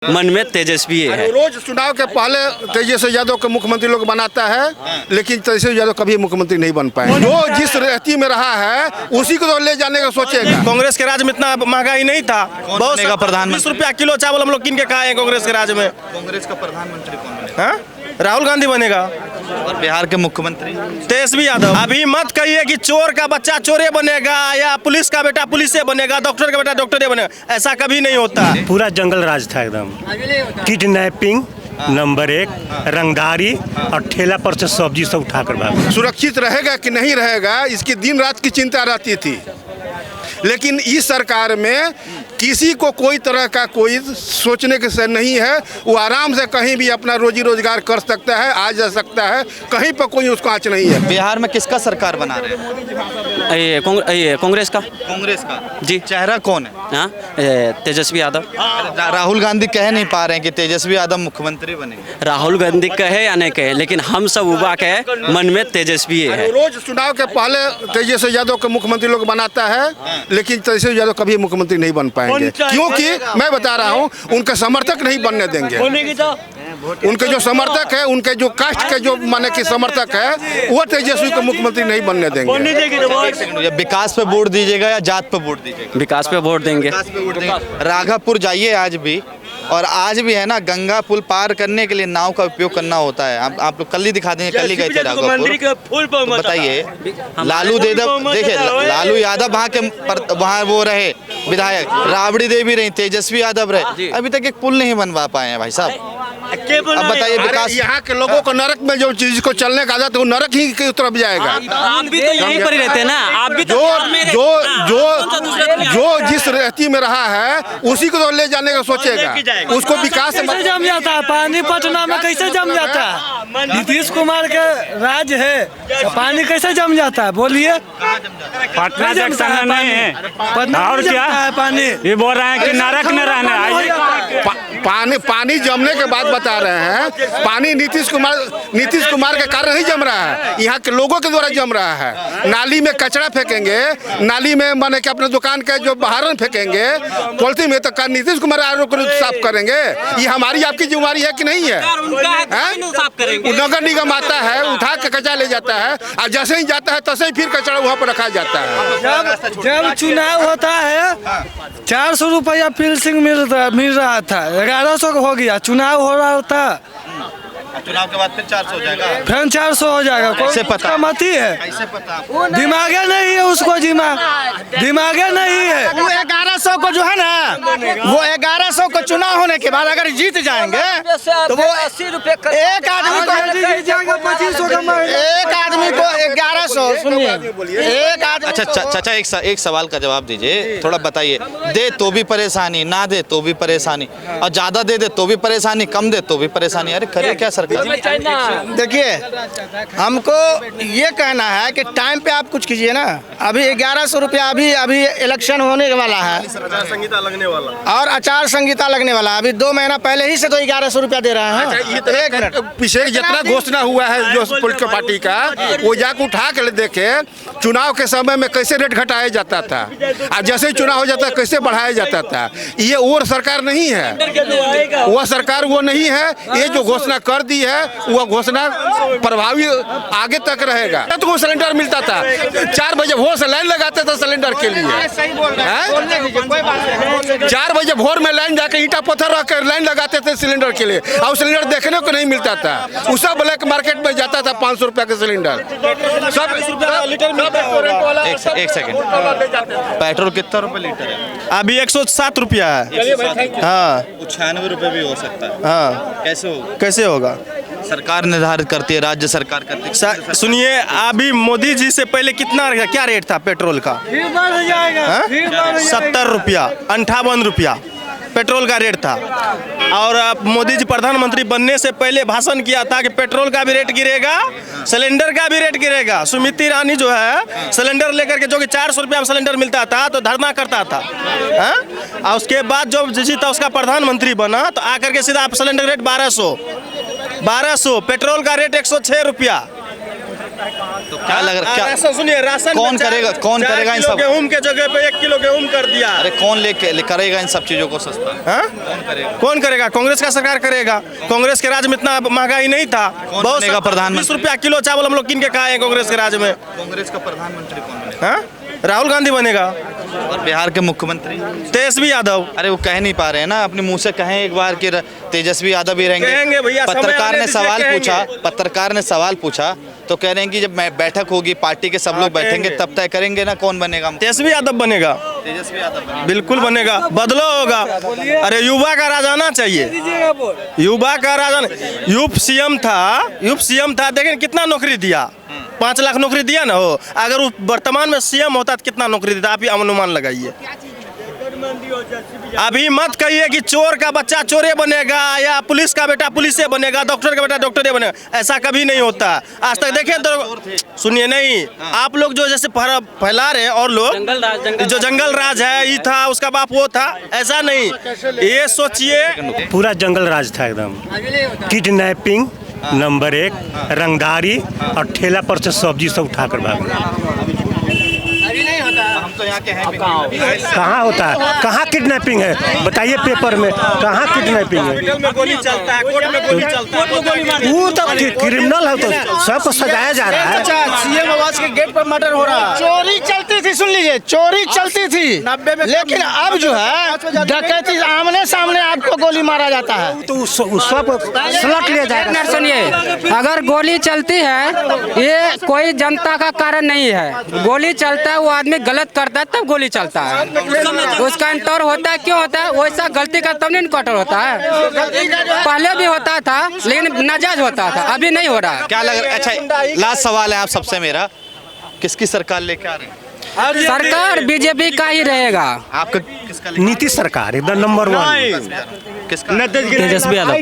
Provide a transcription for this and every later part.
मन में तेजस्वी है। रोज चुनाव के पहले तेजस्वी यादव को मुख्यमंत्री लोग बनाता है, लेकिन तेजस्वी यादव कभी मुख्यमंत्री नहीं बन पाए। जो जिस रहती में रहा है उसी को तो ले जाने का सोचेगा। कांग्रेस के राज में इतना महंगाई नहीं था। बहुत बनेगा प्रधानमंत्री? 20 रुपया किलो चावल हम लोग किन के खाए हैं कांग्रेस के राज में। कांग्रेस का प्रधानमंत्री कौन बनेगा? हाँ? राहुल गांधी बनेगा। और बिहार के मुख्यमंत्री? तेजस्वी यादव। अभी मत कहिए कि चोर का बच्चा चोरे बनेगा या पुलिस का बेटा पुलिस बनेगा, डॉक्टर का बेटा डॉक्टर बनेगा, ऐसा कभी नहीं होता। पूरा जंगल राज था एकदम। किडनैपिंग नंबर 1, रंगदारी और ठेला पर से सब्जी सब उठाकर भाग। सुरक्षित रहेगा कि नहीं रहेगा इसकी दिन रात की चिंता रहती थी, लेकिन इस सरकार में किसी को कोई तरह का कोई सोचने के से नहीं है। वो आराम से कहीं भी अपना रोजी रोजगार कर सकता है, आ जा सकता है, कहीं पर कोई उसको आँच नहीं है। बिहार में किसका सरकार बना रहे हैं? ये कांग्रेस का। कांग्रेस का जी। चेहरा कौन है? हाँ, तेजस्वी यादव। राहुल गांधी कह नहीं पा रहे हैं कि तेजस्वी यादव मुख्यमंत्री बनेंगे। राहुल गांधी कहे या नहीं कहे, लेकिन हम सब युवा के मन में तेजस्वी है। रोज चुनाव के पहले तेजस्वी यादव को मुख्यमंत्री लोग बनाता है, लेकिन तेजस्वी यादव कभी मुख्यमंत्री नहीं बन पाएंगे, क्योंकि मैं बता रहा हूँ उनका समर्थक नहीं बनने देंगे। उनके जो समर्थक है, उनके जो कास्ट के जो माने की समर्थक है, वो तेजस्वी को मुख्यमंत्री नहीं बनने देंगे। या विकास पे वोट दीजिएगा या जात पे वोट दीजिएगा? विकास पे वोट देंगे। राघापुर जाइए आज भी, और आज भी है ना, गंगा पुल पार करने के लिए नाव का उपयोग करना होता है। आप लोग कल ही दिखा देंगे, कल ही गए थे राघापुर। तो बताइए, लालू यादव देखिए, लालू यादव वहाँ वो रहे विधायक, राबड़ी देवी रही, तेजस्वी यादव रहे, अभी तक एक पुल नहीं बनवा पाए हैं भाई साहब। अब बताइए विकास। यहाँ के लोगों को नरक में जो चीज को चलने का आदत है वो नरक ही की तरफ जाएगा। आप भी तो यहीं पर ही रहते हैं ना। आप भी जो जिस रहती में रहा है उसी को तो ले जाने का सोचेगा। उसको विकास कैसे जम जाता है पानी? पटना में कैसे जम जाता है? नीतीश कुमार के राज है, पानी कैसे जम जाता है? बोलिए। पटना जंक्शन में नहीं है। और क्या है पानी? ये बोल रहे हैं कि नरक में रहना है। पानी जमने के बाद बता रहे हैं, पानी नीतीश कुमार के कारण नहीं जम रहा है, यहाँ के लोगों के द्वारा जम रहा है। नाली में कचरा फेंकेंगे, नाली में माने कि अपने दुकान के जो बाहर फेंकेंगे पॉलिथीन में, तो नीतीश कुमार आरोप साफ करेंगे। ये हमारी आपकी जिम्मेदारी है कि नहीं है? नगर निगम आता है, उठा के कचरा ले जाता है, और जैसे ही जाता है तैसे ही फिर कचरा वहाँ पर रखा जाता है। जब चुनाव होता है 400 रुपया फिल्सिंग मिल रहा था, 1100 हो गया। चुनाव हो रहा था, चुनाव के बाद फिर 400 हो जाएगा, फिर 400 हो जाएगा। कैसे पता? मत ही है, कैसे पता? दिमागे नहीं है उसको, दिमागे नहीं है। वो 1100 को जो है ना, वो 1100 को चुनाव होने के बाद अगर जीत जाएंगे तो वो 80 रुपए एक आदमी को 1100। सुनिए, एक आदमी। अच्छा चाचा, एक सवाल का जवाब दीजिए, थोड़ा बताइए। दे तो भी परेशानी, ना दे तो भी परेशानी, और ज्यादा दे तो भी परेशानी, कम दे तो भी परेशानी। अरे करे क्या सरकार? देखिए, हमको ये कहना है कि टाइम पे आप कुछ कीजिए ना। अभी 1100 रुपया, अभी इलेक्शन होने वाला है, आचार संहिता लगने वाला, और आचार संहिता लगने वाला। अभी 2 महीना पहले ही से तो 1100 रुपया दे रहे हैं। एक मिनट, पीछे जितना घोषणा हुआ है जो पॉलिटिकल पार्टी का, वो जाकर उठा कर देखे चुनाव के समय में कैसे रेट घटाया जाता था, और जैसे ही चुनाव हो जाता है कैसे बढ़ाया जाता था। ये और सरकार नहीं है, वह सरकार वो नहीं है। ये जो घोषणा कर दी है वह घोषणा प्रभावी आगे तक रहेगा। तो सिलेंडर मिलता था, 4 बजे भोर से लाइन लगाते थे सिलेंडर के लिए। 4 बजे भोर में लाइन जाकर ईंटा पत्थर रख कर लाइन लगाते थे सिलेंडर के लिए, और सिलेंडर देखने को नहीं मिलता था। उसका ब्लैक मार्केट में जाता था 500 रुपया का सिलेंडर। सब एक सेकंड, पेट्रोल कितना रुपए लीटर है? अभी 107 रुपया है। हाँ, 96 रुपए भी हो सकता है। हाँ, कैसे होगा? सरकार निर्धारित करती है, राज्य सरकार करती है। सुनिए, अभी मोदी जी से पहले क्या रेट था पेट्रोल का? 70 रुपया, 58 रुपया पेट्रोल का रेट था। और मोदी जी प्रधानमंत्री बनने से पहले भाषण किया था कि पेट्रोल का भी रेट गिरेगा, सिलेंडर का भी रेट गिरेगा। सुमित ईरानी जो है सिलेंडर लेकर के, जो कि 400 रुपया में सिलेंडर मिलता था, तो धरना करता था। और उसके बाद जो जीता उसका प्रधानमंत्री बना, तो आकर के सीधा सिलेंडर रेट 1200, पेट्रोल का रेट 106 रुपया। तो क्या लग रहा, क्या राशन सुनिए, राशन कौन में करेगा, कौन चार करेगा इन किलो सब? गेहूं के जगह पे 1 किलो गेहूं कर दिया। अरे कौन लेके करेगा इन सब चीजों को सस्ता? हाँ? कौन करेगा? कांग्रेस का सरकार करेगा। कांग्रेस के राज में इतना महंगाई नहीं था। बहुत बनेगा प्रधानमंत्री? 20 रुपया किलो चावल हम लोग किन के खाए हैं कांग्रेस के राज में। कांग्रेस का प्रधानमंत्री कौन बनेगा? हाँ? राहुल गांधी बनेगा। और बिहार के मुख्यमंत्री? तेजस्वी यादव। अरे वो कह नहीं पा रहे हैं ना, अपने मुंह से कहें एक बार कि तेजस्वी यादव भी कहेंगे रहेंगे। भैया, समय पत्रकार आने ने दीजिए, सवाल कहेंगे। पूछा, पत्रकार ने सवाल पूछा तो कह रहे हैं कि जब बैठक होगी पार्टी के सब लोग बैठेंगे कहेंगे। तब तय करेंगे ना कौन बनेगा। तेजस्वी यादव बनेगा। तेजस्वी यादव बिल्कुल बनेगा, बदलाव होगा। अरे युवा का राज आना चाहिए, युवा का राज। यूप सीएम था, देखें कितना नौकरी दिया, 5 लाख नौकरी दिया ना हो। अगर वो वर्तमान में सीएम होता तो कितना नौकरी देता, आप ही अनुमान लगाइए। अभी मत कहिए कि चोर का बच्चा चोरे बनेगा या पुलिस का बेटा पुलिस बनेगा, डॉक्टर का बेटा डॉक्टर बनेगा, ऐसा कभी नहीं होता। आज तक देखे तो सुनिए, नहीं आप लोग जो जैसे फैला रहे हैं और लोग जो जंगल राज है, ये था उसका बाप वो था, ऐसा नहीं। ये सोचिए, पूरा जंगल राज था एकदम। किडनैपिंग नंबर 1, रंगदारी और ठेला पर से सब्जी सब उठाकर भागना। हम तो यहाँ के हैं भी। कहाँ होता है? कहाँ किडनैपिंग है? बताइए पेपर में कहाँ किडनैपिंग है? हॉस्पिटल में गोली चलता है, कोर्ट में गोली चलता है। वो तो क्रिमिनल है, तो सबको सजाया जा रहा है। सीएम आवास के गेट पर मर्डर हो रहा है। चोरी चलती थी, सुन लीजिए, चोरी चलती थी, लेकिन अब जो है डकैती आमने सामने आपको गोली मारा जाता है। तो सब सलट लिया जाएगा। सुनिए, अगर गोली चलती है ये कोई जनता का कारण नहीं है। गोली चलता है वो आदमी गलत करता है तब गोली चलता है, उसका इंटोर होता है। क्यों होता है? वैसा गलती का तब नहीं इनकाउंटर होता है। पहले भी होता था लेकिन नाजायज होता था, अभी नहीं हो रहा है। क्या लग रहा है? अच्छा लास्ट सवाल है आप सबसे मेरा, किसकी सरकार लेके आ रहे हैं? सरकार बीजेपी का ही रहेगा। आपका किसका? नीतीश सरकार एकदम नंबर 1। किसका? तेजस्वी यादव।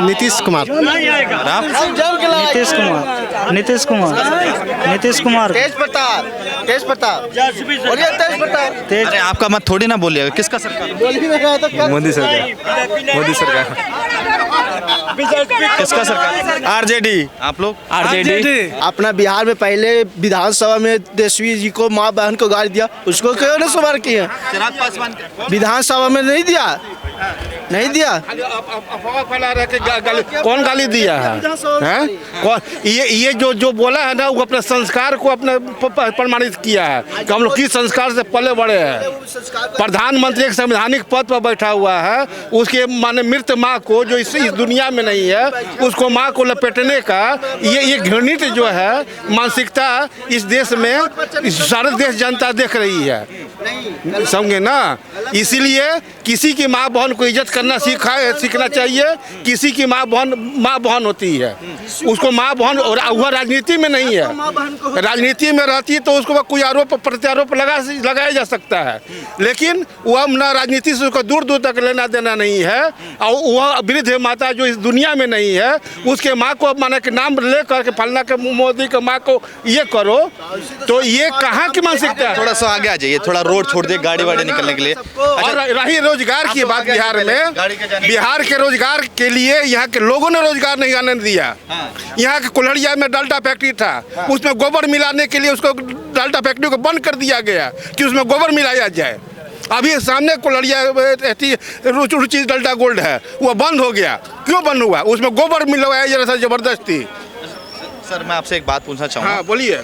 नीतीश कुमार, नीतीश कुमार, तेज प्रताप। अरे आपका मत थोड़ी ना बोलिएगा, किसका सरकार? मोदी सरकार। किसका सरकार? आरजेडी। आप लोग? आरजेडी। अपना बिहार में पहले विधानसभा में तेजस्वी जी को माँ बहन को गाली दिया, उसको क्यों नहीं सवाल किए? चिराग पासवान विधानसभा में नहीं दिया, नहीं दिया। अफवाह फैला रहे कि कौन गाली दिया है? हैं? कौन? ये जो बोला है ना, वो अपने संस्कार को अपने प्रमाणित किया है कि हम लोग किस संस्कार से पले बड़े हैं। प्रधानमंत्री एक संवैधानिक पद पर बैठा हुआ है, उसके माने मृत माँ को जो इस दुनिया में नहीं है, उसको माँ को लपेटने का ये घृणित जो है मानसिकता इस देश में सारे देश जनता देख रही है, समझे ना। इसीलिए किसी की माँ बहन को इज्जत करना सीखना चाहिए। किसी की माँ बहन होती है, उसको माँ बहन, और वह राजनीति में नहीं है। राजनीति में रहती तो उसको कोई आरोप प्रत्यारोप लगाया जा सकता है, लेकिन वह ना राजनीति से उसको दूर दूर तक लेना देना नहीं है। और वह वृद्ध माता जो इस दुनिया में नहीं है, उसके माँ को माने के नाम ले करके फलना के मोदी के माँ को ये करो, तो ये कहाँ की मानसिकता है? थोड़ा सा आगे आ जाइए, थोड़ा रोड छोड़ दिए गाड़ी वाड़ी निकलने के लिए। और रही रोजगार की बात, बिहार में बिहार के रोजगार के लिए यहाँ के लोगों ने रोजगार नहीं आने दिया। यहाँ के कुल्हड़िया में डाल्टा फैक्ट्री था, उसमें गोबर मिलाने के लिए उसको डाल्टा फैक्ट्री को बंद कर दिया गया कि उसमें गोबर मिलाया जाए। अभी सामने कुल्हड़िया रुचि डाल्टा गोल्ड है, वो बंद हो गया। क्यों बंद हुआ? उसमें गोबर मिलवाया जा रहा था जबरदस्ती। सर मैं आपसे एक बात पूछना चाहूँगा। हाँ बोलिए।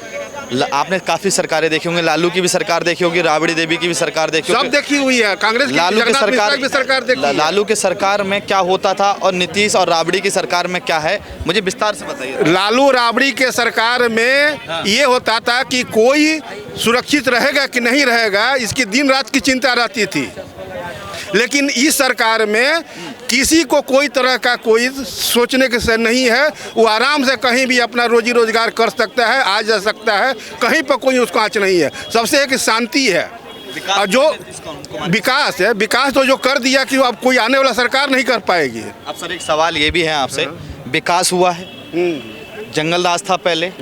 आपने काफी सरकारें देखी होंगी, लालू की भी सरकार देखी होगी, राबड़ी देवी की भी सरकार देखी होगी, सब देखी हुई है। कांग्रेस की लालू की सरकार देखी है। लालू के सरकार में क्या होता था और नीतीश और राबड़ी की सरकार में क्या है, मुझे विस्तार से बताइए। लालू राबड़ी के सरकार में ये होता था कि कोई सुरक्षित रहेगा कि नहीं रहेगा, इसकी दिन रात की चिंता रहती थी। लेकिन इस सरकार में किसी को कोई तरह का कोई सोचने के से नहीं है। वो आराम से कहीं भी अपना रोजी रोजगार कर सकता है, आ जा सकता है, कहीं पर कोई उसको आँच नहीं है। सबसे एक शांति है और जो विकास है, विकास तो जो कर दिया कि अब कोई आने वाला सरकार नहीं कर पाएगी। अब सर एक सवाल ये भी है आपसे, विकास हुआ है, जंगल राज था पहले,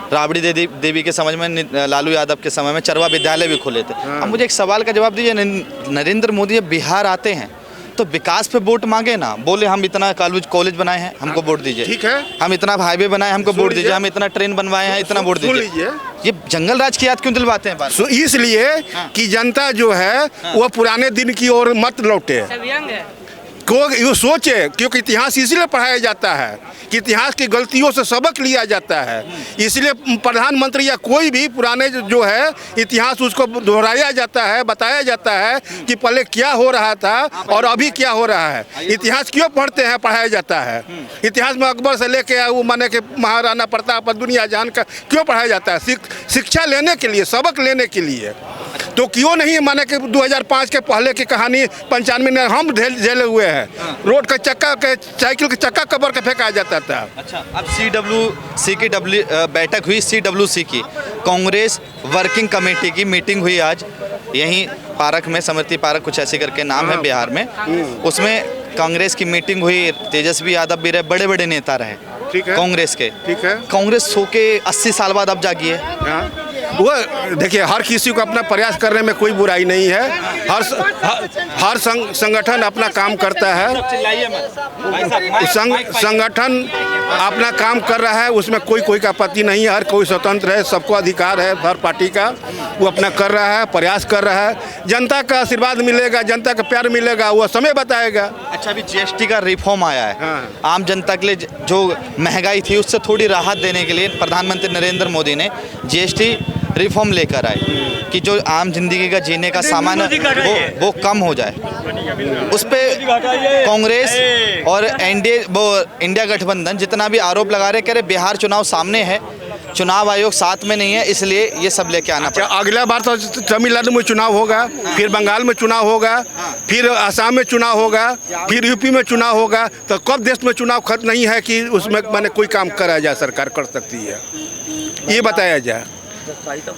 राबड़ी देवी के समझ में, लालू यादव के समय में चरवा विद्यालय भी खुले थे। अब मुझे एक सवाल का जवाब दीजिए, नरेंद्र मोदी जब बिहार आते हैं तो विकास पे वोट मांगे ना, बोले हम इतना कॉलेज बनाए हैं हमको वोट दीजिए, ठीक है, हम इतना हाईवे बनाए हमको वोट दीजिए, हम इतना ट्रेन बनवाए हैं इतना वोट दीजिए। ये जंगल राज की याद क्यों दिलवाते हैं बार? इसलिए कि जनता जो है वो पुराने दिन की ओर मत लौटे, को ये सोचे, क्योंकि इतिहास इसीलिए पढ़ाया जाता है कि इतिहास की गलतियों से सबक लिया जाता है। इसलिए प्रधानमंत्री या कोई भी पुराने जो है इतिहास उसको दोहराया जाता है, बताया जाता है कि पहले क्या हो रहा था और अभी क्या हो रहा है। इतिहास क्यों पढ़ते हैं, पढ़ाया जाता है। इतिहास में अकबर से लेके वो माने कि महाराणा प्रताप दुनिया जहान का क्यों पढ़ाया जाता है? शिक्षा लेने के लिए, सबक लेने के लिए। तो क्यों नहीं माने कि 2005 के पहले की कहानी 95 में हम झेले हुए हैं, रोड का चक्का के साइकिल का चक्का कबर के फेंका जाता था। अच्छा, अब CWC की बैठक हुई, CWC की कांग्रेस वर्किंग कमेटी की मीटिंग हुई आज यहीं पार्क में, समृद्धि पार्क कुछ ऐसे करके नाम है बिहार में। उसमें कांग्रेस की मीटिंग हुई, तेजस्वी यादव भी रहे, बड़े बड़े नेता रहे, ठीक है, कांग्रेस के। ठीक है, कांग्रेस सो के 80 साल बाद अब जागी है। वो देखिए, हर किसी को अपना प्रयास करने में कोई बुराई नहीं है। हर संगठन अपना काम करता है, संगठन अपना काम कर रहा है, उसमें कोई का आपत्ति नहीं है। हर कोई स्वतंत्र है, सबको अधिकार है हर पार्टी का, वो अपना कर रहा है, प्रयास कर रहा है। जनता का आशीर्वाद मिलेगा, जनता का प्यार मिलेगा, वो समय बताएगा। अच्छा, अभी GST का रिफॉर्म आया है, आम जनता के लिए जो महंगाई थी उससे थोड़ी राहत देने के लिए प्रधानमंत्री नरेंद्र मोदी ने GST रिफॉर्म लेकर आए कि जो आम जिंदगी का जीने का सामान है वो कम हो जाए। उस पे कांग्रेस और इंडिया गठबंधन जितना भी आरोप लगा रहे, कह रहे बिहार चुनाव सामने है, चुनाव आयोग साथ में नहीं है, इसलिए ये सब लेके आना पड़ा। अगला बार तो तमिलनाडु में चुनाव होगा, फिर बंगाल में चुनाव होगा, फिर असम में चुनाव होगा, फिर UP में चुनाव होगा। तो कब देश में चुनाव खत्म नहीं है कि उसमें मैंने कोई काम करा जाए, सरकार कर सकती है, ये बताया जाए।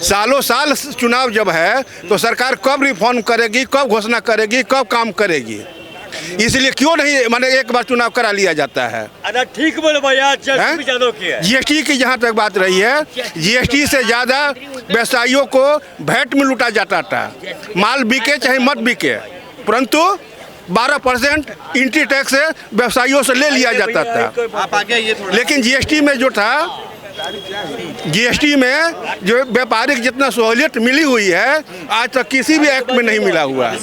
सालों साल चुनाव जब है तो सरकार कब रिफॉर्म करेगी, कब घोषणा करेगी, कब काम करेगी। इसलिए क्यों नहीं माने एक बार चुनाव करा लिया जाता है। ठीक बोले भैया, GST की जहाँ तक बात रही है, GST से ज़्यादा व्यवसायियों को वैट में लूटा जाता था। माल बिके चाहे मत बिके, परंतु 12% एंट्री टैक्स से व्यवसायियों से ले लिया जाता था। लेकिन GST में जो था, GST में जो व्यापारिक जितना सहूलियत मिली हुई है आज तक किसी भी एक्ट में नहीं मिला हुआ है।